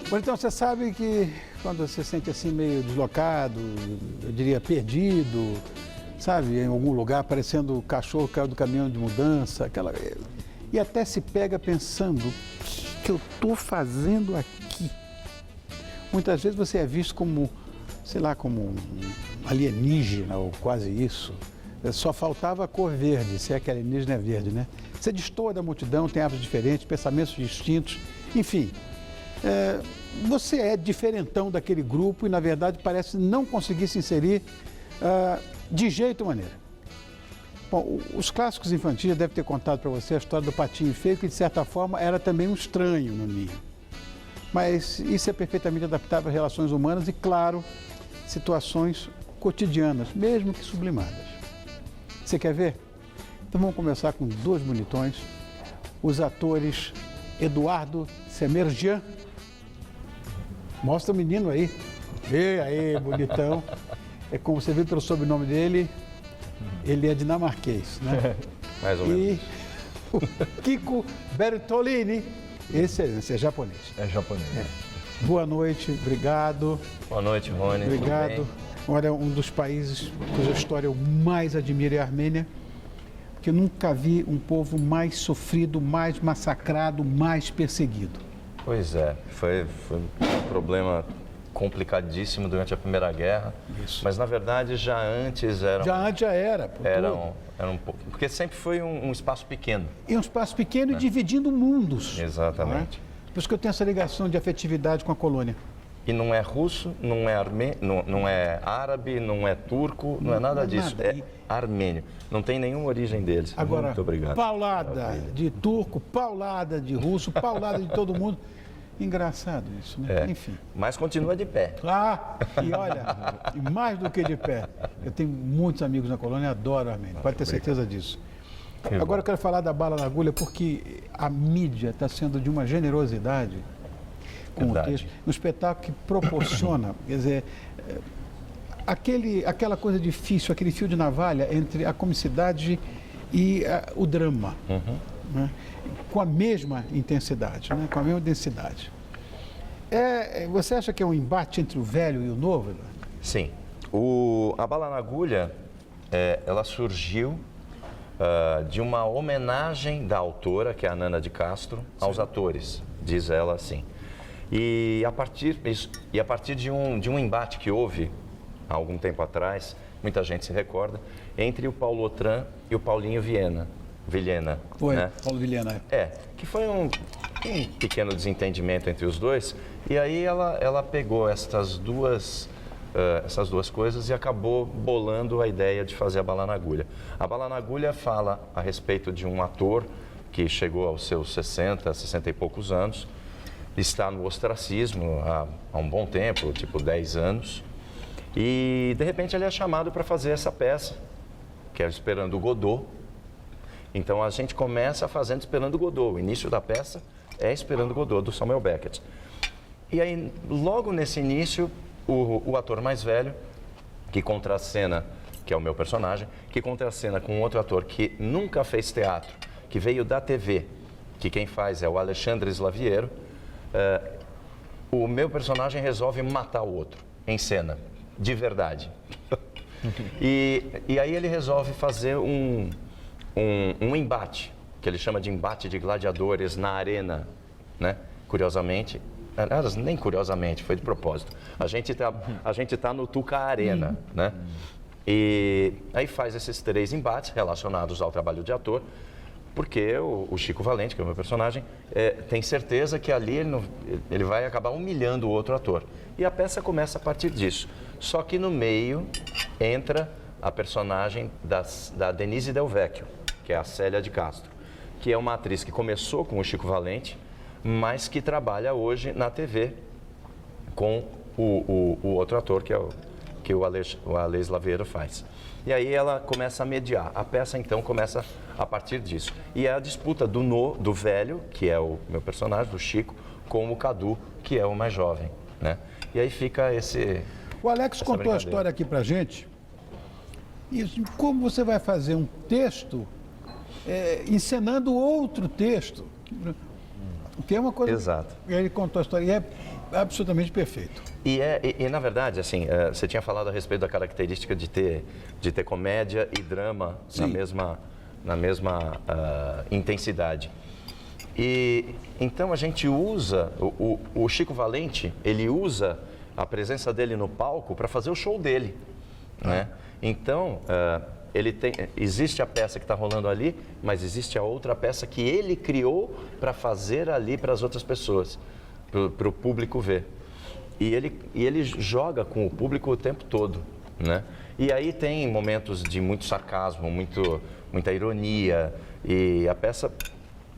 Bom, então você sabe que quando você se sente assim meio deslocado, eu diria perdido, sabe, em algum lugar, parecendo o cachorro que caiu do caminhão de mudança, e até se pega pensando, o que eu estou fazendo aqui? Muitas vezes você é visto como, sei lá, como um alienígena ou quase isso. Só faltava a cor verde, se é que alienígena é verde, né? Você destoa da multidão, tem hábitos diferentes, pensamentos distintos, enfim. Você é diferentão daquele grupo e, na verdade, parece não conseguir se inserir de jeito ou maneira. Bom, os clássicos infantis devem ter contado para você a história do patinho feio, que, de certa forma, era também um estranho no ninho. Mas isso é perfeitamente adaptável às relações humanas e, claro, situações cotidianas, mesmo que sublimadas. Você quer ver? Então vamos começar com dois bonitões, os atores Eduardo Semerjian. Mostra o menino aí. E aí, bonitão. É como você viu pelo sobrenome dele, ele é dinamarquês, né? Mais ou menos. E o Kiko Bertolini, esse é japonês. É japonês. Boa noite, obrigado. Boa noite, Rony. Obrigado. Olha, um dos países cuja história eu mais admiro é a Armênia, porque eu nunca vi um povo mais sofrido, mais massacrado, mais perseguido. Pois é, foi um problema complicadíssimo durante a Primeira Guerra. Isso. Mas, na verdade, já antes era... Já era. Era um pouco... Porque sempre foi um espaço pequeno. E um espaço pequeno e dividindo mundos. Exatamente. Por isso que eu tenho essa ligação de afetividade com a colônia. E não é russo, não é árabe, não é turco, não é nada disso. É armênio. Não tem nenhuma origem deles. Agora, muito obrigado. Paulada de turco, paulada de russo, paulada de todo mundo. Engraçado isso, né? Enfim. Mas continua de pé. E olha, e mais do que de pé. Eu tenho muitos amigos na colônia, adoro a Armênia, pode ter certeza disso. Agora eu quero falar da bala na agulha, porque a mídia está sendo de uma generosidade com o texto, um espetáculo que proporciona, quer dizer, aquela coisa difícil, aquele fio de navalha entre a comicidade e o drama, né? Com a mesma intensidade, né? Com a mesma densidade. Você acha que é um embate entre o velho e o novo? Sim. A Bala na Agulha, ela surgiu de uma homenagem da autora, que é a Nana de Castro, aos atores, diz ela assim. E a partir de um embate que houve há algum tempo atrás, muita gente se recorda, entre o Paulo Otran e o Paulinho Vilhena. Foi, né? Paulo Vilhena. Que foi um pequeno desentendimento entre os dois, e aí ela pegou essas duas coisas e acabou bolando a ideia de fazer a Bala na Agulha. A Bala na Agulha fala a respeito de um ator que chegou aos seus 60 e poucos anos, está no ostracismo há um bom tempo, tipo 10 anos, e de repente ele é chamado para fazer essa peça, que é Esperando Godot. Então a gente começa fazendo Esperando Godot, o início da peça é Esperando Godot, do Samuel Beckett. E aí, logo nesse início, o ator mais velho, que contracena, que é o meu personagem, que contracena com outro ator que nunca fez teatro, que veio da TV, que quem faz é o Alexandre Slaviero, o meu personagem resolve matar o outro, em cena, de verdade. E aí ele resolve fazer um embate, que ele chama de embate de gladiadores na arena, né? Curiosamente, nem curiosamente, foi de propósito. A gente tá no Tuca Arena, né? E aí faz esses 3 embates relacionados ao trabalho de ator, porque o Chico Valente, que é o meu personagem, tem certeza que ali ele vai acabar humilhando o outro ator. E a peça começa a partir disso. Só que no meio entra a personagem da Denise Del Vecchio, que é a Célia de Castro, que é uma atriz que começou com o Chico Valente, mas que trabalha hoje na TV com o outro ator, que o Ale Slaviero faz. E aí ela começa a mediar. A peça, então, começa a partir disso. E é a disputa do velho, que é o meu personagem, do Chico, com o Cadu, que é o mais jovem, né? E aí fica O Alex contou a história aqui pra gente. E como você vai fazer um texto encenando outro texto? Que é uma coisa... Exato. Ele contou a história. absolutamente perfeito. E, na verdade, assim, você tinha falado a respeito da característica de ter comédia e drama na mesma intensidade. E então a gente usa, o Chico Valente, ele usa a presença dele no palco para fazer o show dele, né? Então, existe a peça que está rolando ali, mas existe a outra peça que ele criou para fazer ali para as outras pessoas, para o público ver. E ele joga com o público o tempo todo, né? E aí tem momentos de muito sarcasmo, muita ironia, e a peça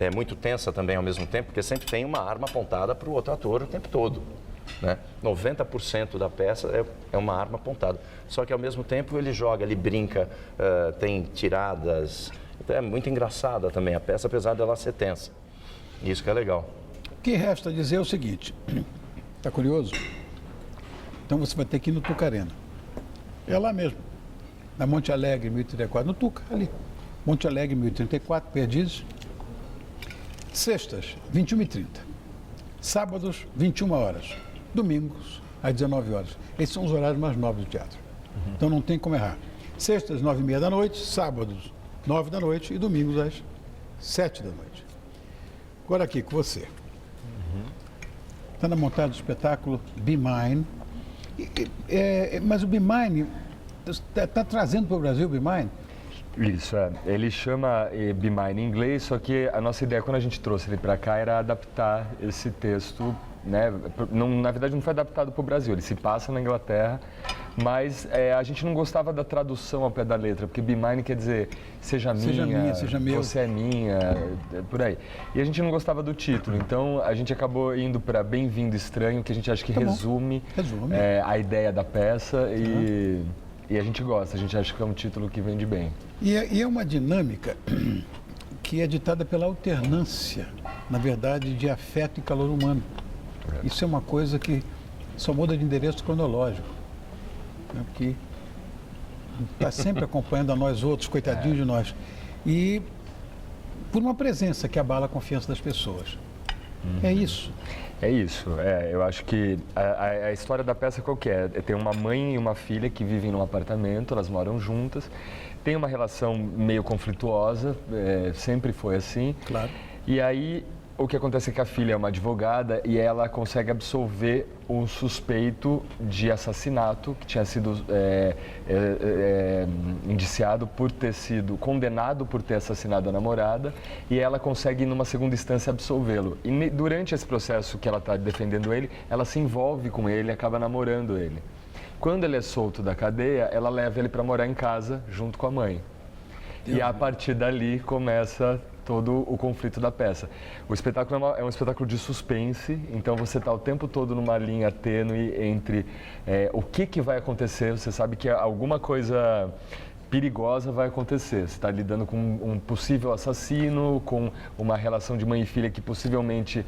é muito tensa também ao mesmo tempo, porque sempre tem uma arma apontada para o outro ator o tempo todo, né? 90% da peça é uma arma apontada. Só que ao mesmo tempo ele joga, ele brinca, tem tiradas. Então é muito engraçada também a peça, apesar dela ser tensa. Isso que é legal. O que resta dizer é o seguinte, está curioso? Então você vai ter que ir no Tuca Arena. É lá mesmo, na Monte Alegre, 1034, no Tuca, ali. Monte Alegre, 1034, Perdizes. Sextas, 21h30. Sábados, 21 horas. Domingos, às 19 horas. Esses são os horários mais nobres do teatro. Então não tem como errar. Sextas, 9h30 da noite, sábados, 9 da noite e domingos às 7 da noite. Agora aqui com você. Está na montagem do espetáculo Be Mine. Mas o Be Mine está trazendo para o Brasil o Be Mine? Isso, ele chama Be Mine em inglês, só que a nossa ideia quando a gente trouxe ele para cá era adaptar esse texto, né? Na verdade não foi adaptado para o Brasil, ele se passa na Inglaterra, mas a gente não gostava da tradução ao pé da letra, porque Be Mine quer dizer seja minha, seja meu. Você é minha, por aí. E a gente não gostava do título, então a gente acabou indo para Bem-vindo Estranho, que a gente acha que resume. A ideia da peça e a gente gosta, a gente acha que é um título que vende bem. E é uma dinâmica que é ditada pela alternância, na verdade, de afeto e calor humano. Isso é uma coisa que só muda de endereço cronológico, né? Que está sempre acompanhando a nós outros, coitadinhos de nós. E por uma presença que abala a confiança das pessoas. É isso. É isso, eu acho que a história da peça qual que é? Tem uma mãe e uma filha que vivem num apartamento, elas moram juntas, tem uma relação meio conflituosa, sempre foi assim. Claro. E aí o que acontece é que a filha é uma advogada e ela consegue absolver um suspeito de assassinato que tinha sido indiciado por ter sido condenado por ter assassinado a namorada, e ela consegue numa segunda instância absolvê-lo. E durante esse processo que ela está defendendo ele, ela se envolve com ele e acaba namorando ele. Quando ele é solto da cadeia, ela leva ele para morar em casa junto com a mãe. E a partir dali começa todo o conflito da peça. O espetáculo é um espetáculo de suspense, então você está o tempo todo numa linha tênue entre o que vai acontecer, você sabe que alguma coisa perigosa vai acontecer. Você está lidando com um possível assassino, com uma relação de mãe e filha que possivelmente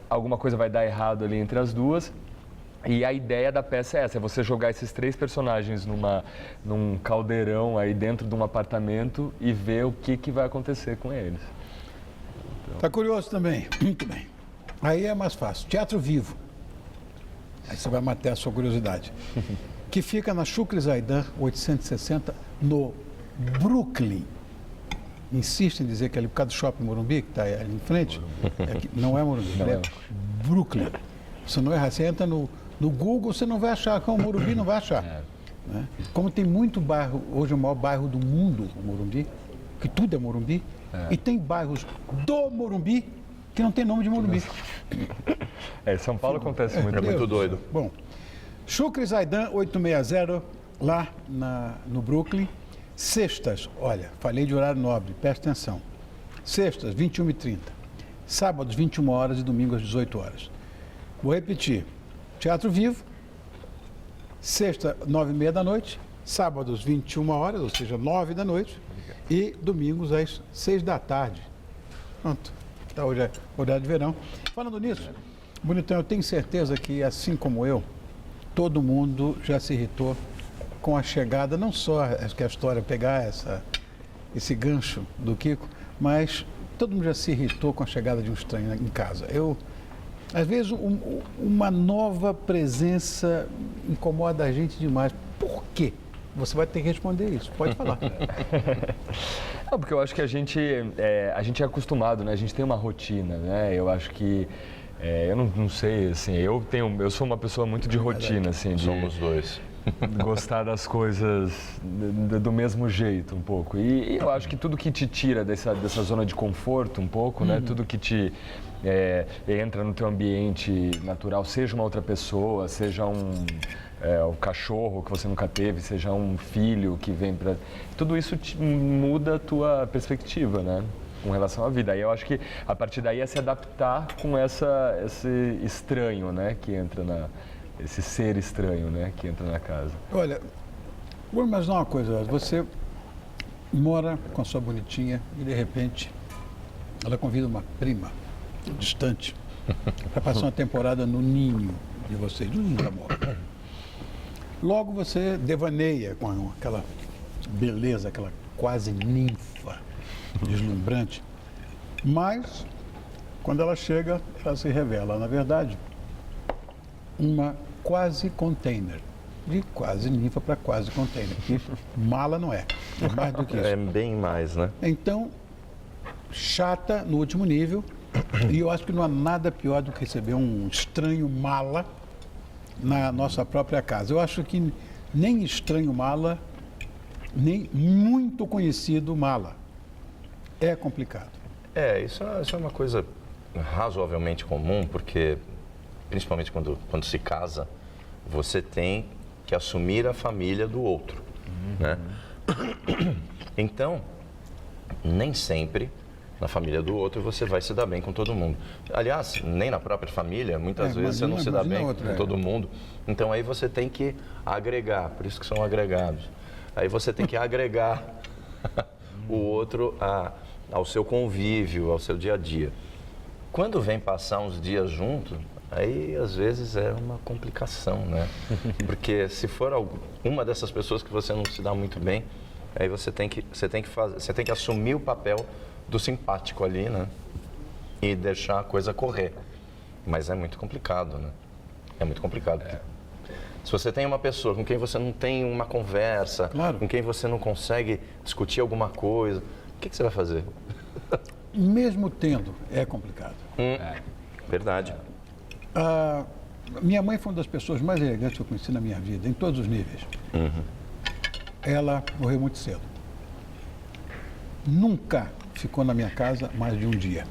alguma coisa vai dar errado ali entre as duas. E a ideia da peça é essa, é você jogar esses três personagens num caldeirão aí dentro de um apartamento e ver o que vai acontecer com eles. Está curioso também? Muito bem. Aí é mais fácil. Teatro Vivo. Aí você vai matar a sua curiosidade. Que fica na Chucre Zaidan, 860, no Brooklyn. Insiste em dizer que é ali por causa do Shopping Morumbi, que está ali em frente. Não é Morumbi, é Brooklyn. Você não erra, você entra no Google, você não vai achar, com o Morumbi não vai achar. Né? Como tem muito bairro, hoje é o maior bairro do mundo, o Morumbi, que tudo é Morumbi, e tem bairros do Morumbi que não tem nome de Morumbi. São Paulo acontece muito. É muito doido. Bom, Chucre Zaidan, 860, lá no Brooklyn. Sextas, olha, falei de horário nobre, presta atenção. Sextas, 21h30. Sábados, 21 horas e domingos, às 18 horas. Vou repetir. Teatro Vivo, sexta, 9h30 da noite, sábados, 21 horas, ou seja, 9 da noite, e domingos, às 6 da tarde. Pronto. Tá, hoje é horário de verão. Falando nisso, Bonitão, eu tenho certeza que, assim como eu, todo mundo já se irritou com a chegada, não só que a história pegar esse gancho do Kiko, mas todo mundo já se irritou com a chegada de um estranho em casa. Às vezes uma nova presença incomoda a gente demais. Por quê? Você vai ter que responder isso. Pode falar. Não, porque eu acho que a gente é acostumado, né? A gente tem uma rotina, né? Eu acho que eu não sei, assim, eu sou uma pessoa muito de rotina, assim, de Somos dois. gostar das coisas do mesmo jeito um pouco. E eu acho que tudo que te tira dessa zona de conforto um pouco, né? Tudo que te entra no teu ambiente natural, seja uma outra pessoa, seja um cachorro que você nunca teve, seja um filho que vem para... Tudo isso muda a tua perspectiva, né? Com relação à vida. E eu acho que a partir daí é se adaptar com esse estranho, né? Que entra esse ser estranho, né? Que entra na casa. Olha, vou imaginar uma coisa. Você mora com a sua bonitinha e, de repente, ela convida uma prima distante para passar uma temporada no ninho de vocês, no ninho da amor. Logo você devaneia com aquela beleza, aquela quase ninfa deslumbrante. Mas, quando ela chega, ela se revela, na verdade, uma quase container. De quase ninfa para quase container. Porque mala não é. É mais do que isso. É bem mais, né? Então, chata no último nível. E eu acho que não há nada pior do que receber um estranho mala na nossa própria casa. Eu acho que nem estranho mala, nem muito conhecido mala. É complicado. Isso é uma coisa razoavelmente comum, porque, principalmente quando se casa, você tem que assumir a família do outro, né? Então, nem sempre na família do outro você vai se dar bem com todo mundo. Aliás, nem na própria família, muitas vezes você não se dá bem com todo mundo. Então aí você tem que agregar, por isso que são agregados. Aí você tem que agregar o outro ao seu convívio, ao seu dia a dia. Quando vem passar uns dias junto, aí às vezes é uma complicação, né? Porque se for uma dessas pessoas que você não se dá muito bem, aí você tem que assumir o papel do simpático ali, né? E deixar a coisa correr. Mas é muito complicado, né? É muito complicado. Se você tem uma pessoa com quem você não tem uma conversa, claro, com quem você não consegue discutir alguma coisa, o que você vai fazer? Mesmo tendo, é complicado. Verdade. Minha mãe foi uma das pessoas mais elegantes que eu conheci na minha vida, em todos os níveis. Ela morreu muito cedo. Nunca ficou na minha casa mais de um dia.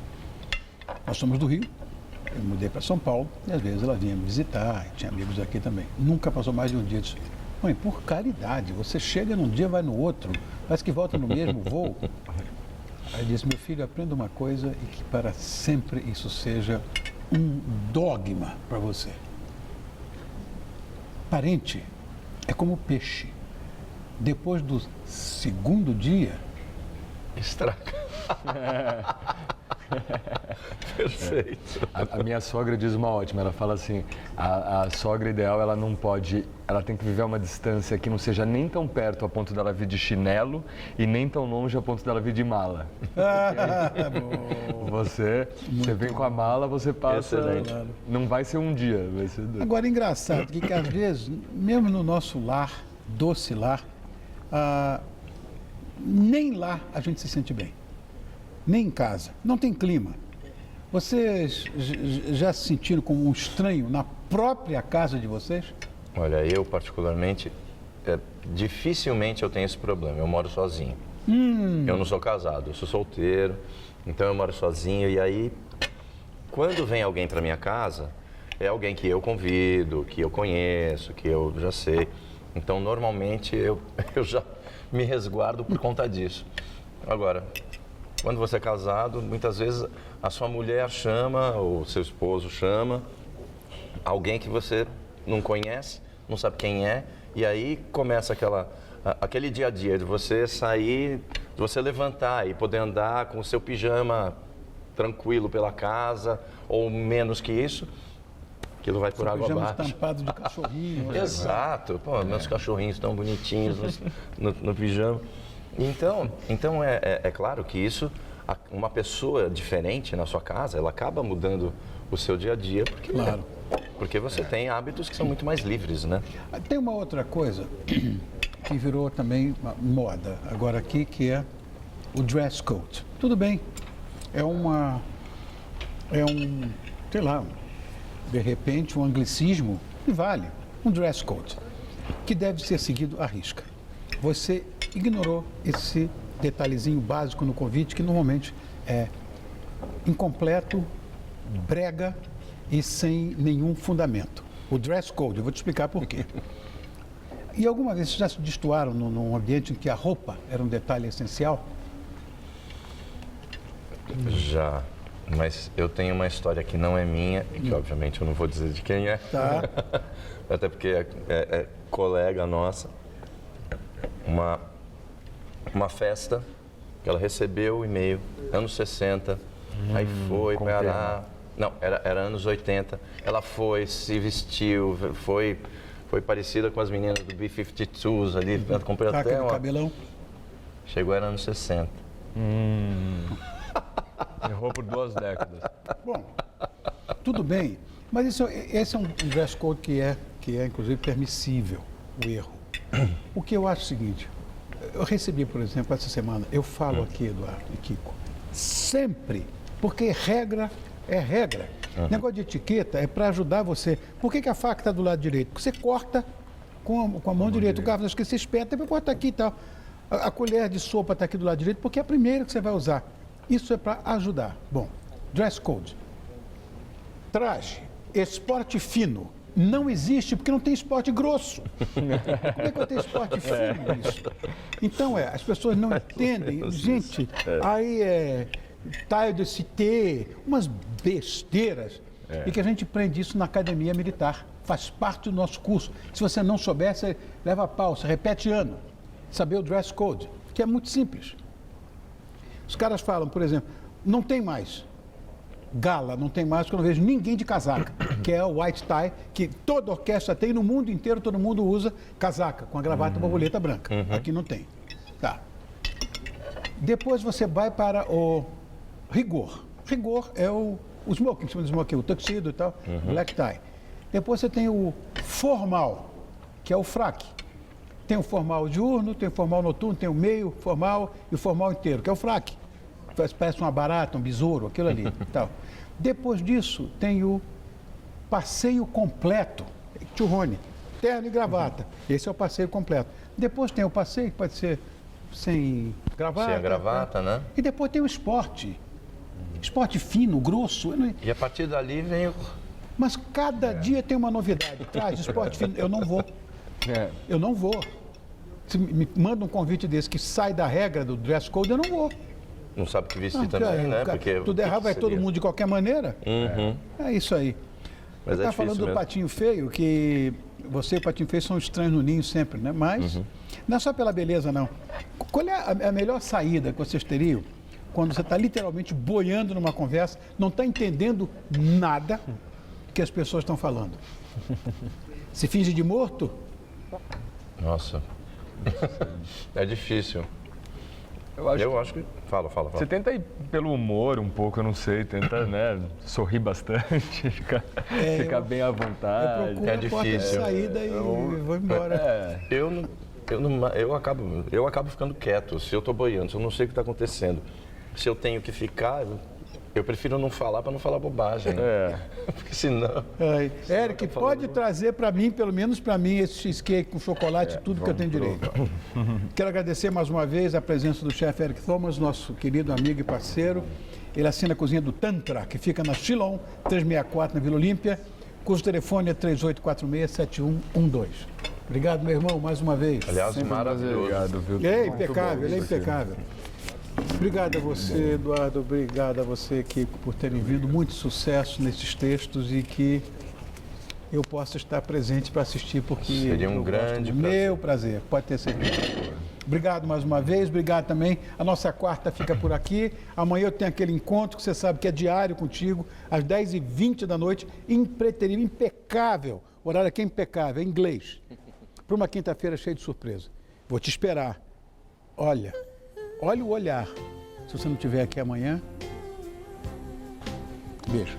Nós somos do Rio, eu mudei para São Paulo e às vezes ela vinha me visitar, tinha amigos aqui também. Nunca passou mais de um dia. Eu disse, mãe, por caridade, você chega num dia, vai no outro, parece que volta no mesmo voo. Aí disse, meu filho, aprenda uma coisa e que para sempre isso seja um dogma para você. Parente é como peixe. Depois do segundo dia, estraga. Perfeito. A minha sogra diz uma ótima, ela fala assim, a sogra ideal, ela tem que viver a uma distância que não seja nem tão perto a ponto dela vir de chinelo e nem tão longe a ponto dela vir de mala. Você vem com a mala, você passa, não vai ser um dia, vai ser dois. Agora, engraçado que às vezes, mesmo no nosso lar, doce lar, nem lá a gente se sente bem. Nem em casa. Não tem clima. Vocês já se sentiram como um estranho na própria casa de vocês? Olha, eu particularmente, dificilmente eu tenho esse problema. Eu moro sozinho. Eu não sou casado, eu sou solteiro. Então eu moro sozinho e aí, quando vem alguém para minha casa, é alguém que eu convido, que eu conheço, que eu já sei. Então, normalmente, eu já me resguardo por conta disso. Agora, quando você é casado, muitas vezes a sua mulher chama, ou seu esposo chama, alguém que você não conhece, não sabe quem é, e aí começa aquele dia a dia de você sair, de você levantar e poder andar com o seu pijama tranquilo pela casa, ou menos que isso. Aquilo vai por água abaixo. Estampado de cachorrinho. Exato. Pô, meus cachorrinhos tão bonitinhos no pijama. Então é claro que isso uma pessoa diferente na sua casa, ela acaba mudando o seu dia a dia, Claro. porque você tem hábitos que são muito mais livres, né? Tem uma outra coisa que virou também uma moda agora aqui, que é o dress code. Tudo bem, sei lá, de repente um anglicismo, e vale, um dress code, que deve ser seguido à risca. Você ignorou esse detalhezinho básico no convite, que normalmente é incompleto, brega e sem nenhum fundamento. O dress code, eu vou te explicar por quê. E alguma vez vocês já se destoaram num ambiente em que a roupa era um detalhe essencial? Já, mas eu tenho uma história que não é minha, e que obviamente eu não vou dizer de quem é. Tá. Até porque é colega nossa. Uma festa que ela recebeu o e-mail, anos 60, aí foi para... Não, era anos 80. Ela foi, se vestiu, foi parecida com as meninas do B-52s ali, comprou Tá, até aquele uma... cabelão. Chegou, era anos 60. Errou por 2 décadas. Bom, tudo bem, mas esse é um dress code que é inclusive permissível, o erro. O que eu acho é o seguinte, eu recebi, por exemplo, essa semana, eu falo aqui, Eduardo e Kiko, sempre, porque regra é regra. Negócio de etiqueta é para ajudar você. Por que a faca está do lado direito? Porque você corta com a mão direita, o garfo, acho que você espeta, você corta aqui e tal. A colher de sopa está aqui do lado direito, porque é a primeira que você vai usar. Isso é para ajudar. Bom, dress code. Traje, esporte fino. Não existe, porque não tem esporte grosso. Como é que eu tenho esporte fino nisso? Então, as pessoas não entendem. Gente, aí taille de cité, umas besteiras. E que a gente aprende isso na academia militar. Faz parte do nosso curso. Se você não souber, você leva a pau, você repete ano. Saber o dress code, que é muito simples. Os caras falam, por exemplo, não tem mais gala, não tem mais, porque eu não vejo ninguém de casaca, que é o white tie, que toda orquestra tem, no mundo inteiro todo mundo usa casaca, com a gravata borboleta branca. Aqui não tem. Tá. Depois você vai para o rigor. Rigor é o smoking, chama de smoking, o tuxedo e tal, black tie. Depois você tem o formal, que é o fraque. Tem o formal diurno, tem o formal noturno, tem o meio formal e o formal inteiro, que é o fraque. Parece uma barata, um besouro, aquilo ali. Tal. Depois disso, tem o passeio completo, churrone, terno e gravata. Esse é o passeio completo. Depois tem o passeio, que pode ser sem gravata. Sem a gravata, né? E depois tem o esporte. Esporte fino, grosso. E a partir dali vem o... Mas cada dia tem uma novidade. Traz esporte fino, eu não vou. Eu não vou. Se me manda um convite desse que sai da regra do dress code, eu não vou. Não sabe o que vestir também, né? Porque tudo errado, vai todo mundo de qualquer maneira. É isso aí. Mas Está falando do Patinho Feio, que você e o Patinho Feio são estranhos no ninho sempre, né? Mas não é só pela beleza, não. Qual é a melhor saída que vocês teriam quando você está literalmente boiando numa conversa, não está entendendo nada que as pessoas estão falando? Se finge de morto? Nossa. É difícil. Eu acho que... Fala. Você tenta ir pelo humor um pouco, eu não sei, tenta, né, sorrir bastante, ficar bem à vontade. Eu procuro a porta de saída e vou embora. Eu acabo ficando quieto se eu estou boiando, se eu não sei o que está acontecendo. Se eu tenho que ficar, eu prefiro não falar para não falar bobagem. Né? Porque senão... Eric, pode trazer para mim, pelo menos para mim, esse cheesecake com chocolate, tudo que eu tenho direito. Quero agradecer mais uma vez a presença do chefe Eric Thomas, nosso querido amigo e parceiro. Ele assina a cozinha do Tantra, que fica na Chilon, 364, na Vila Olímpia. Cujo telefone é 3846-7112. Obrigado, meu irmão, mais uma vez. Aliás, maravilhoso. Obrigado, viu? É impecável, é impecável. Obrigado a você, Eduardo, obrigado a você, Kiko, por terem vindo. Muito sucesso nesses textos e que eu possa estar presente para assistir, porque seria um grande prazer. Meu prazer, pode ter certeza. Obrigado mais uma vez, obrigado também. A nossa quarta fica por aqui. Amanhã eu tenho aquele encontro que você sabe que é diário contigo, às 10h20 da noite, impreterível, impecável. O horário aqui é impecável, é inglês. Para uma quinta-feira cheia de surpresa. Vou te esperar. Olha o olhar. Se você não estiver aqui amanhã, beijo.